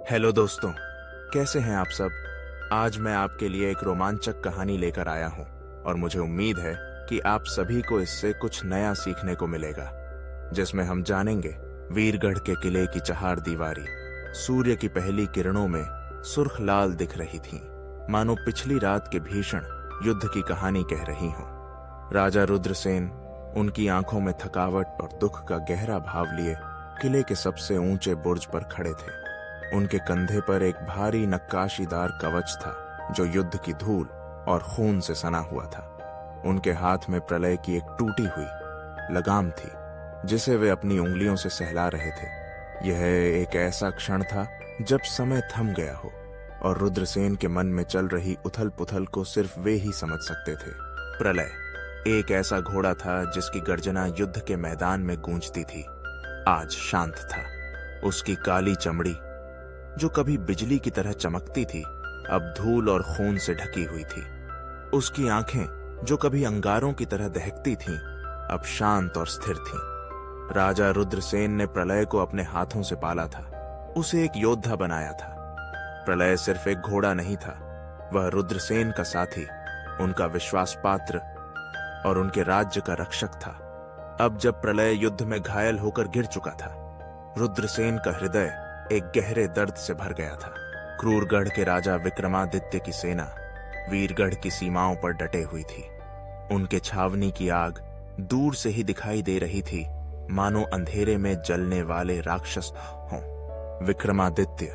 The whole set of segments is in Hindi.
हेलो दोस्तों, कैसे हैं आप सब। आज मैं आपके लिए एक रोमांचक कहानी लेकर आया हूं और मुझे उम्मीद है कि आप सभी को इससे कुछ नया सीखने को मिलेगा, जिसमें हम जानेंगे वीरगढ़ के किले की चहार दीवारी सूर्य की पहली किरणों में सुर्ख लाल दिख रही थी, मानो पिछली रात के भीषण युद्ध की कहानी कह रही हो। राजा रुद्रसेन उनकी आंखों में थकावट और दुख का गहरा भाव लिए किले के सबसे ऊंचे बुर्ज पर खड़े थे। उनके कंधे पर एक भारी नक्काशीदार कवच था जो युद्ध की धूल और खून से सना हुआ था। उनके हाथ में प्रलय की एक टूटी हुई लगाम थी जिसे वे अपनी उंगलियों से सहला रहे थे। यह एक ऐसा क्षण था जब समय थम गया हो और रुद्रसेन के मन में चल रही उथल पुथल को सिर्फ वे ही समझ सकते थे। प्रलय एक ऐसा घोड़ा था जिसकी गर्जना युद्ध के मैदान में गूंजती थी, आज शांत था। उसकी काली चमड़ी जो कभी बिजली की तरह चमकती थी अब धूल और खून से ढकी हुई थी। उसकी आंखें जो कभी अंगारों की तरह दहकती थीं अब शांत और स्थिर थीं। राजा रुद्रसेन ने प्रलय को अपने हाथों से पाला था, उसे एक योद्धा बनाया था। प्रलय सिर्फ एक घोड़ा नहीं था, वह रुद्रसेन का साथी, उनका विश्वास पात्र और उनके राज्य का रक्षक था। अब जब प्रलय युद्ध में घायल होकर गिर चुका था, रुद्रसेन का हृदय एक गहरे दर्द से भर गया था। क्रूरगढ़ के राजा विक्रमादित्य की सेना वीरगढ़ की सीमाओं पर डटे हुई थी। उनके छावनी की आग दूर से ही दिखाई दे रही थी, मानो अंधेरे में जलने वाले राक्षस हों। विक्रमादित्य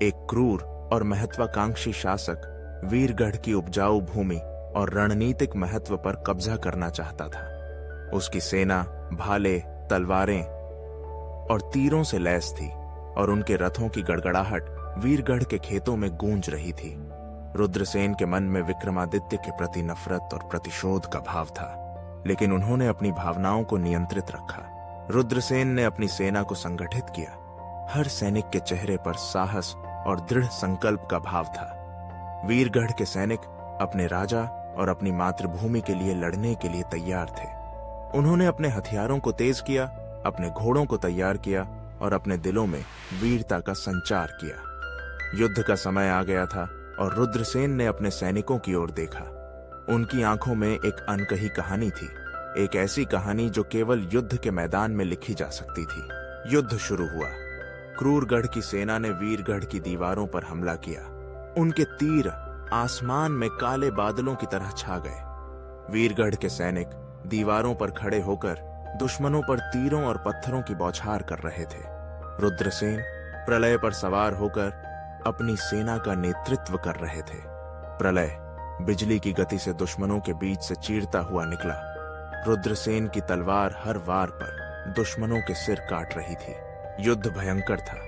एक क्रूर और महत्वाकांक्षी शासक वीरगढ़ की उपजाऊ भूमि और रणनीतिक महत्व पर कब्जा करना चाहता था। उसकी सेना भाले, तलवारें और तीरों से लैस थी और उनके रथों की गड़गड़ाहट वीरगढ़ के खेतों में गूंज रही थी। रुद्रसेन के मन में विक्रमादित्य के प्रति नफरत और प्रतिशोध का भाव था, लेकिन उन्होंने अपनी भावनाओं को नियंत्रित रखा। रुद्रसेन ने अपनी सेना को संगठित किया। हर सैनिक के चेहरे पर साहस और दृढ़ संकल्प का भाव था। वीरगढ़ के सैनिक अपने राजा और अपनी मातृभूमि के लिए लड़ने के लिए तैयार थे। उन्होंने अपने हथियारों को तेज किया, अपने घोड़ों को तैयार किया और अपने दिलों में वीरता का संचार किया। युद्ध का समय आ गया था और रुद्रसेन ने अपने सैनिकों की ओर देखा। उनकी आंखों में एक अनकही कहानी थी, एक ऐसी कहानी जो केवल युद्ध के मैदान में लिखी जा सकती थी। युद्ध शुरू हुआ। क्रूरगढ़ की सेना ने वीरगढ़ की दीवारों पर हमला किया। उनके तीर आसमान में काले बादलों की तरह छा गए। वीरगढ़ के सैनिक दीवारों पर खड़े होकर दुश्मनों पर तीरों और पत्थरों की बौछार कर रहे थे। रुद्रसेन प्रलय पर सवार होकर अपनी सेना का नेतृत्व कर रहे थे। प्रलय बिजली की गति से दुश्मनों के बीच से चीरता हुआ निकला। रुद्रसेन की तलवार हर वार पर दुश्मनों के सिर काट रही थी। युद्ध भयंकर था।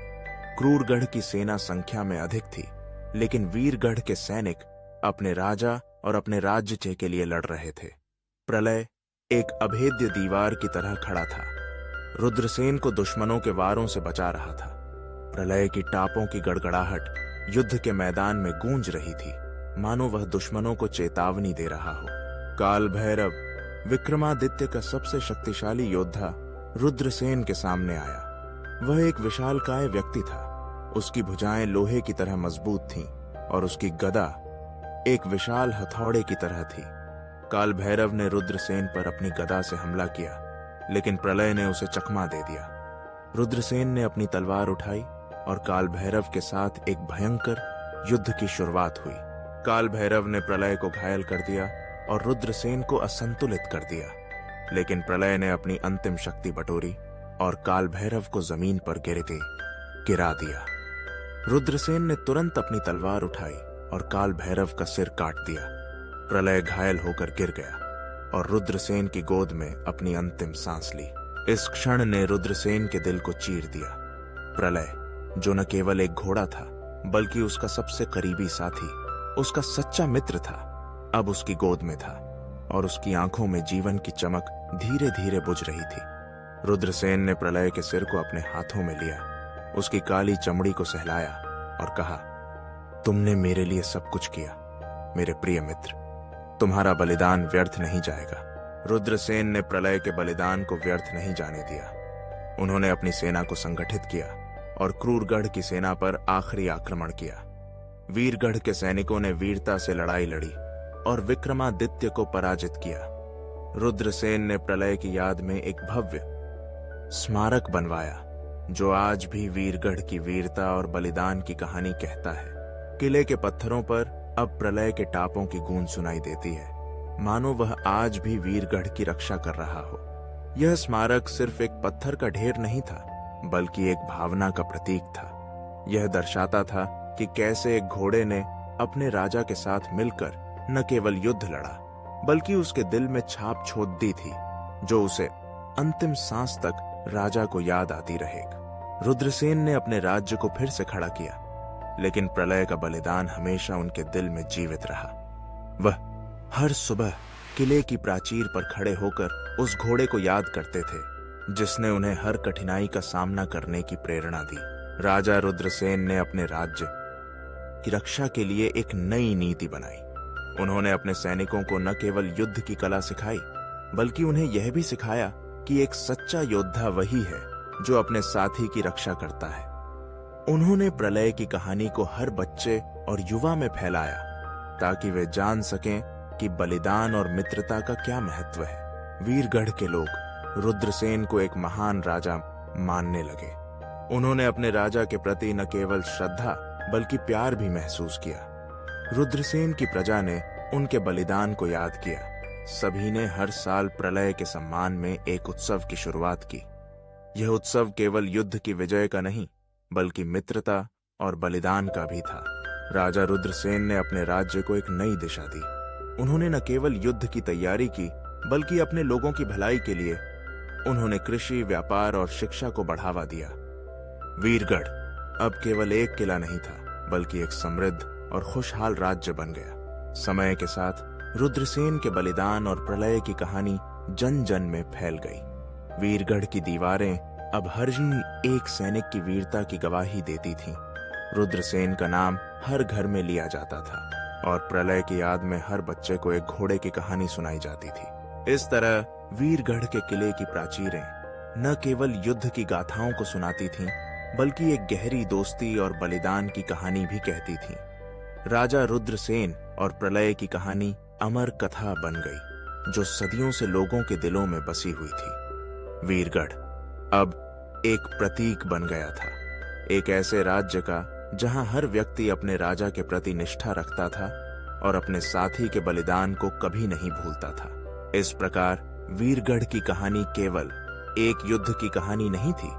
क्रूरगढ़ की सेना संख्या में अधिक थी, लेकिन वीरगढ़ के सैनिक अपने राजा और अपने राज्य के लिए लड़ रहे थे। प्रलय एक अभेद्य दीवार की तरह खड़ा था, रुद्रसेन को दुश्मनों के वारों से बचा रहा था। प्रलय की टापों की गड़गड़ाहट युद्ध के मैदान में गूंज रही थी, मानो वह दुश्मनों को चेतावनी दे रहा हो। काल भैरव विक्रमादित्य का सबसे शक्तिशाली योद्धा रुद्रसेन के सामने आया। वह एक विशालकाय व्यक्ति था। उसकी भुजाएं लोहे की तरह मजबूत थीं और उसकी गदा एक विशाल हथौड़े की तरह थी। काल भैरव ने रुद्रसेन पर अपनी गदा से हमला किया, लेकिन प्रलय ने उसे चकमा दे दिया। रुद्रसेन ने अपनी तलवार उठाई और काल भैरव के साथ एक भयंकर युद्ध की शुरुआत हुई। काल भैरव ने प्रलय को घायल कर दिया और रुद्रसेन को असंतुलित कर दिया, लेकिन प्रलय ने अपनी अंतिम शक्ति बटोरी और काल भैरव को जमीन पर गिरते गिरा दिया। रुद्रसेन ने तुरंत अपनी तलवार उठाई और काल भैरव का सिर काट दिया। प्रलय घायल होकर गिर गया और रुद्रसेन की गोद में अपनी अंतिम सांस ली। इस क्षण ने रुद्रसेन के दिल को चीर दिया। प्रलय जो न केवल एक घोड़ा था बल्कि उसका सबसे करीबी साथी, उसका सच्चा मित्र था, अब उसकी गोद में था और उसकी आंखों में जीवन की चमक धीरे धीरे बुझ रही थी। रुद्रसेन ने प्रलय के सिर को अपने हाथों में लिया, उसकी काली चमड़ी को सहलाया और कहा, तुमने मेरे लिए सब कुछ किया मेरे प्रिय मित्र, तुम्हारा बलिदान व्यर्थ नहीं जाएगा। रुद्रसेन ने प्रलय के बलिदान को व्यर्थ नहीं जाने दिया। उन्होंने अपनी सेना को संगठित किया और क्रूरगढ़ की सेना पर आखिरी आक्रमण किया। वीरगढ़ के सैनिकों ने वीरता से लड़ाई लड़ी और विक्रमादित्य को पराजित किया। रुद्रसेन ने प्रलय की याद में एक भव्य स्मारक बनवाया जो आज भी वीरगढ़ की वीरता और बलिदान की कहानी कहता है। किले के पत्थरों पर अब प्रलय के टापों की गूंज सुनाई देती है, मानो वह आज भी वीरगढ़ की रक्षा कर रहा हो। यह स्मारक सिर्फ एक पत्थर का ढेर नहीं था, बल्कि एक भावना का प्रतीक था। यह दर्शाता था कि कैसे एक घोड़े ने अपने राजा के साथ मिलकर न केवल युद्ध लड़ा, बल्कि उसके दिल में छाप छोड़ दी थी, जो उसे अंतिम सांस तक राजा को याद आती रहेगी। रुद्रसेन ने अपने राज्य को फिर से खड़ा किया, लेकिन प्रलय का बलिदान हमेशा उनके दिल में जीवित रहा। वह हर सुबह किले की प्राचीर पर खड़े होकर उस घोड़े को याद करते थे, जिसने उन्हें हर कठिनाई का सामना करने की प्रेरणा दी। राजा रुद्रसेन ने अपने राज्य की रक्षा के लिए एक नई नीति बनाई। उन्होंने अपने सैनिकों को न केवल युद्ध की कला सिखाई, बल्कि उन्हें यह भी सिखाया कि एक सच्चा योद्धा वही है जो अपने साथी की रक्षा करता है। उन्होंने प्रलय की कहानी को हर बच्चे और युवा में फैलाया, ताकि वे जान सकें कि बलिदान और मित्रता का क्या महत्व है। वीरगढ़ के लोग रुद्रसेन को एक महान राजा मानने लगे। उन्होंने अपने राजा के प्रति न केवल श्रद्धा बल्कि प्यार भी महसूस किया। रुद्रसेन की प्रजा ने उनके बलिदान को याद किया। सभी ने हर साल प्रलय के सम्मान में एक उत्सव की शुरुआत की। यह उत्सव केवल युद्ध की विजय का नहीं, बल्कि मित्रता और बलिदान का भी था। राजा रुद्रसेन ने अपने राज्य को एक नई दिशा दी। उन्होंने न केवल युद्ध की तैयारी की, बल्कि अपने लोगों की भलाई के लिए उन्होंने कृषि, व्यापार और शिक्षा को बढ़ावा दिया। वीरगढ़ अब केवल एक किला नहीं था, बल्कि एक समृद्ध और खुशहाल राज्य बन गया। समय के साथ रुद्रसेन के बलिदान और प्रलय की कहानी जन जन में फैल गई। वीरगढ़ की दीवारें अब हर एक सैनिक की वीरता की गवाही देती थीं। रुद्रसेन का नाम हर घर में लिया जाता था और प्रलय की याद में हर बच्चे को एक घोड़े की कहानी सुनाई जाती थी। इस तरह वीरगढ़ के किले की प्राचीरें न केवल युद्ध की गाथाओं को सुनाती थीं, बल्कि एक गहरी दोस्ती और बलिदान की कहानी भी कहती थीं। राजा रुद्रसेन और प्रलय की कहानी अमर कथा बन गई, जो सदियों से लोगों के दिलों में बसी हुई थी। वीरगढ़ अब एक प्रतीक बन गया था, एक ऐसे राज्य का जहां हर व्यक्ति अपने राजा के प्रति निष्ठा रखता था और अपने साथी के बलिदान को कभी नहीं भूलता था। इस प्रकार वीरगढ़ की कहानी केवल एक युद्ध की कहानी नहीं थी,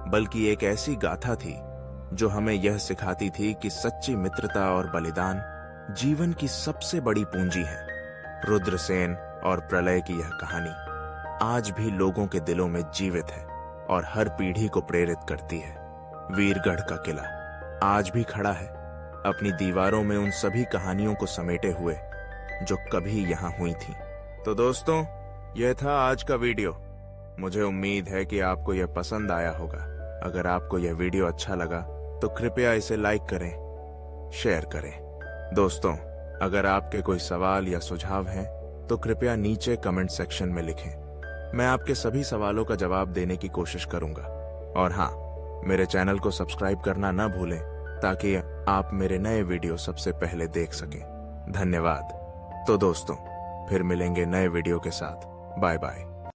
बल्कि एक ऐसी गाथा थी जो हमें यह सिखाती थी कि सच्ची मित्रता और बलिदान जीवन की सबसे बड़ी पूंजी है। रुद्रसेन और प्रलय की यह कहानी आज भी लोगों के दिलों में जीवित है और हर पीढ़ी को प्रेरित करती है। वीरगढ़ का किला आज भी खड़ा है, अपनी दीवारों में उन सभी कहानियों को समेटे हुए जो कभी यहाँ हुई थी। तो दोस्तों, यह था आज का वीडियो। मुझे उम्मीद है कि आपको यह पसंद आया होगा। अगर आपको यह वीडियो अच्छा लगा तो कृपया इसे लाइक करें, शेयर करें। दोस्तों, अगर आपके कोई सवाल या सुझाव हैं तो कृपया नीचे कमेंट सेक्शन में लिखें। मैं आपके सभी सवालों का जवाब देने की कोशिश करूंगा। और हाँ, मेरे चैनल को सब्सक्राइब करना न भूलें, ताकि आप मेरे नए वीडियो सबसे पहले देख सकें। धन्यवाद। तो दोस्तों, फिर मिलेंगे नए वीडियो के साथ। Bye bye.